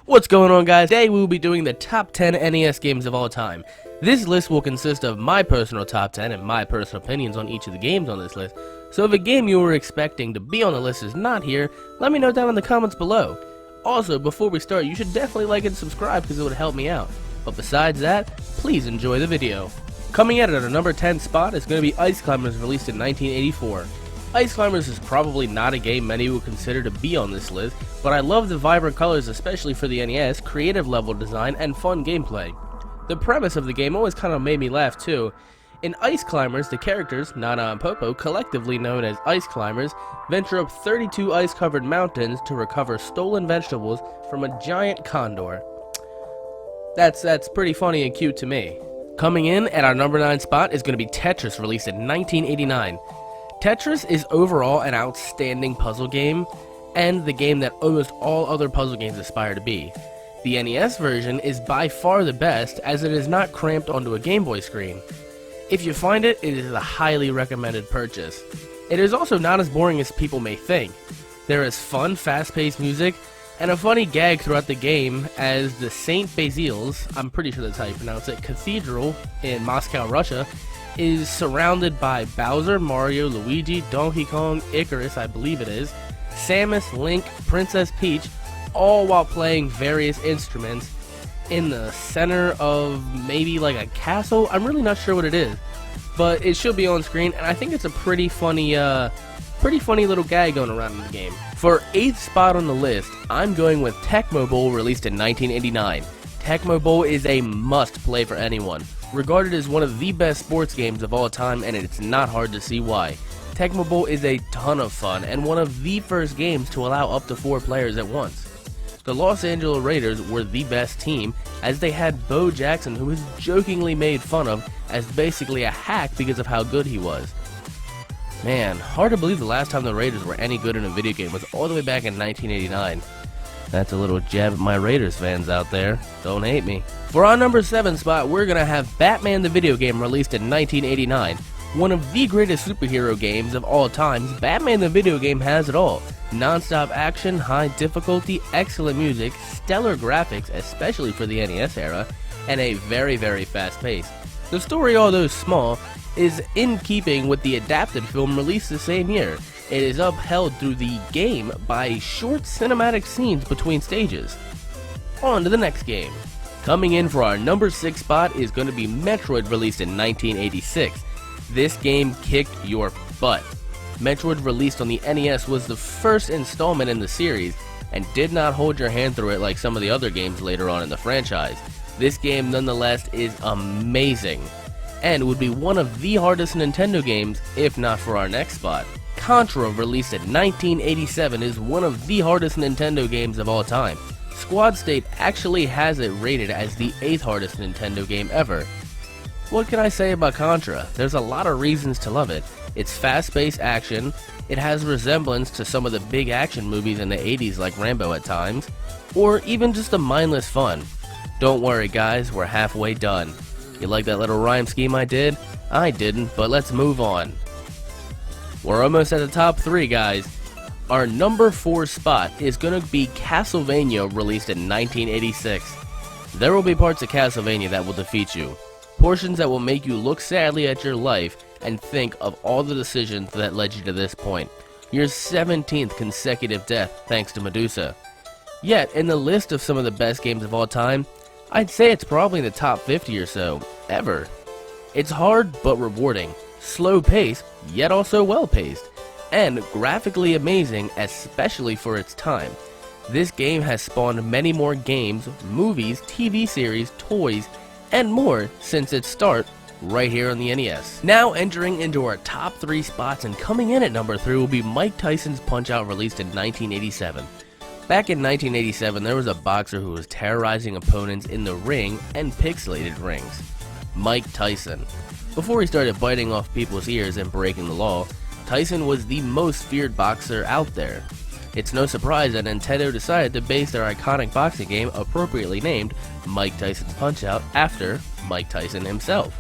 What's going on, guys? Today we will be doing the top 10 NES games of all time. This list will consist of my personal top 10 and my personal opinions on each of the games on this list. So if a game you were expecting to be on the list is not here, let me know down in the comments below. Also, before we start, you should definitely like and subscribe because it would help me out. But besides that, please enjoy the video. Coming in at our number 10 spot is going to be Ice Climbers, released in 1984. Ice Climbers is probably not a game many would consider to be on this list, but I love the vibrant colors, especially for the NES, creative level design, and fun gameplay. The premise of the game always kind of made me laugh too. In Ice Climbers, the characters, Nana and Popo, collectively known as Ice Climbers, venture up 32 ice-covered mountains to recover stolen vegetables from a giant condor. That's pretty funny and cute to me. Coming in at our number 9 spot is going to be Tetris, released in 1989. Tetris is overall an outstanding puzzle game, and the game that almost all other puzzle games aspire to be. The NES version is by far the best, as it is not cramped onto a Game Boy screen. If you find it, it is a highly recommended purchase. It is also not as boring as people may think. There is fun, fast-paced music, and a funny gag throughout the game as the St. Basil's, I'm pretty sure that's how you pronounce it, cathedral in Moscow, Russia, is surrounded by Bowser, Mario, Luigi, Donkey Kong, Icarus, I believe it is, Samus, Link, Princess Peach, all while playing various instruments in the center of maybe like a castle. I'm really not sure what it is, but it should be on screen, and I think it's a pretty funny little gag going around in the game. For 8th spot on the list, I'm going with Tecmo Bowl, released in 1989. Tecmo Bowl is a must-play for anyone. Regarded as one of the best sports games of all time, and it's not hard to see why. Tecmo Bowl is a ton of fun, and one of the first games to allow up to 4 players at once. The Los Angeles Raiders were the best team, as they had Bo Jackson, who was jokingly made fun of as basically a hack because of how good he was. Man, hard to believe the last time the Raiders were any good in a video game was all the way back in 1989. That's a little jab at my Raiders fans out there. Don't hate me. For our number 7 spot, we're gonna have Batman the video game, released in 1989. One of the greatest superhero games of all times, Batman the video game has it all. Non-stop action, high difficulty, excellent music, stellar graphics, especially for the NES era, and a very, very fast pace. The story, although small, is in keeping with the adapted film released the same year. It is upheld through the game by short cinematic scenes between stages. On to the next game. Coming in for our number 6 spot is going to be Metroid, released in 1986. This game kicked your butt. Metroid, released on the NES, was the first installment in the series, and did not hold your hand through it like some of the other games later on in the franchise. This game nonetheless is amazing, and would be one of the hardest Nintendo games, if not for our next spot. Contra, released in 1987, is one of the hardest Nintendo games of all time. Squad State actually has it rated as the 8th hardest Nintendo game ever. What can I say about Contra? There's a lot of reasons to love it. It's fast-paced action, it has resemblance to some of the big action movies in the 80s like Rambo at times, or even just a mindless fun. Don't worry guys, we're halfway done. You like that little rhyme scheme I did? I didn't, but let's move on. We're almost at the top 3, guys. Our number 4 spot is going to be Castlevania, released in 1986. There will be parts of Castlevania that will defeat you. Portions that will make you look sadly at your life and think of all the decisions that led you to this point. Your 17th consecutive death thanks to Medusa. Yet, in the list of some of the best games of all time, I'd say it's probably in the top 50 or so, ever. It's hard but rewarding. Slow paced, yet also well paced, and graphically amazing, especially for its time. This game has spawned many more games, movies, TV series, toys, and more since its start right here on the NES. Now entering into our top 3 spots, and coming in at number 3 will be Mike Tyson's Punch-Out, released in 1987. Back in 1987, there was a boxer who was terrorizing opponents in the ring and pixelated rings. Mike Tyson. Before he started biting off people's ears and breaking the law, Tyson was the most feared boxer out there. It's no surprise that Nintendo decided to base their iconic boxing game, appropriately named Mike Tyson's Punch-Out, after Mike Tyson himself.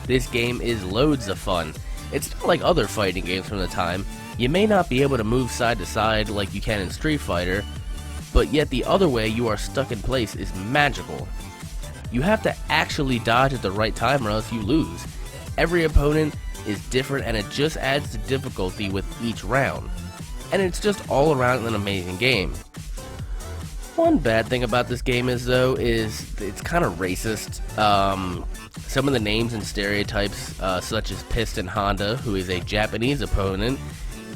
This game is loads of fun. It's not like other fighting games from the time. You may not be able to move side to side like you can in Street Fighter, but yet the other way you are stuck in place is magical. You have to actually dodge at the right time or else you lose. Every opponent is different and it just adds to difficulty with each round. And it's just all around an amazing game. One bad thing about this game is it's kind of racist. Some of the names and stereotypes, such as Piston Honda, who is a Japanese opponent,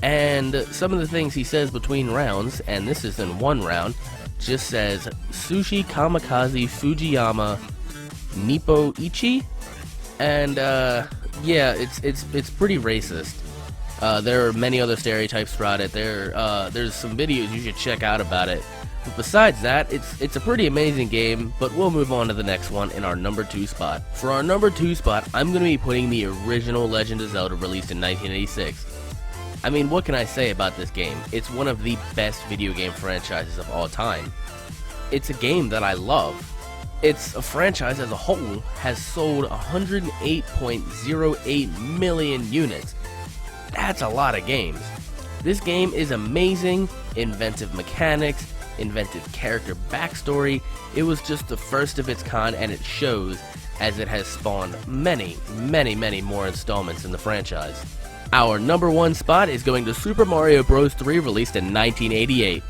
and some of the things he says between rounds, and this is in one round, just says Sushi Kamikaze Fujiyama Nippo Ichi, and yeah, it's pretty racist. There are many other stereotypes throughout it. There's some videos you should check out about it. But besides that, it's a pretty amazing game, but we'll move on to the next one in our number 2 spot. For our number 2 spot, I'm going to be putting the original Legend of Zelda released in 1986. I mean, what can I say about this game? It's one of the best video game franchises of all time. It's a game that I love. It's a franchise as a whole has sold 108.08 million units. That's a lot of games. This game is amazing, inventive mechanics, inventive character backstory. It was just the first of its kind, and it shows, as it has spawned many more installments in the franchise. Our number 1 spot is going to Super Mario Bros. 3, released in 1988.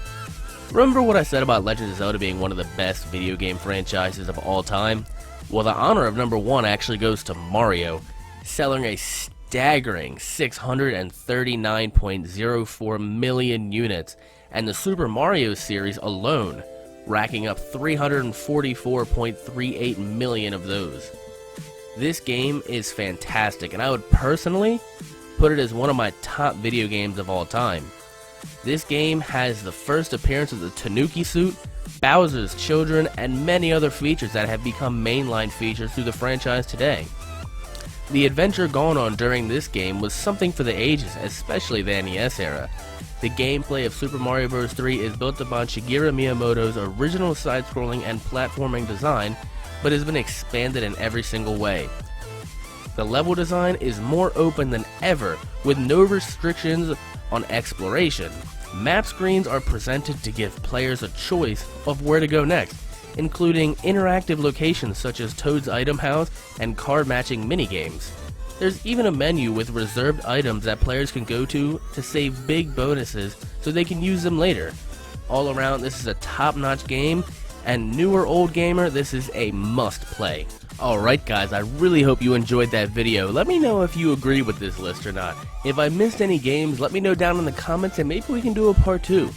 Remember what I said about Legend of Zelda being one of the best video game franchises of all time? Well, the honor of number 1 actually goes to Mario, selling a staggering 639.04 million units, and the Super Mario series alone racking up 344.38 million of those. This game is fantastic, and I would personally put it as one of my top video games of all time. This game has the first appearance of the Tanuki suit, Bowser's children, and many other features that have become mainline features through the franchise today. The adventure going on during this game was something for the ages, especially the NES era. The gameplay of Super Mario Bros. 3 is built upon Shigeru Miyamoto's original side-scrolling and platforming design, but has been expanded in every single way. The level design is more open than ever, with no restrictions on exploration. Map screens are presented to give players a choice of where to go next, including interactive locations such as Toad's Item House and card matching minigames. There's even a menu with reserved items that players can go to save big bonuses so they can use them later. All around, this is a top-notch game, and new or old gamer, this is a must-play. Alright guys, I really hope you enjoyed that video. Let me know if you agree with this list or not. If I missed any games, let me know down in the comments and maybe we can do a part 2.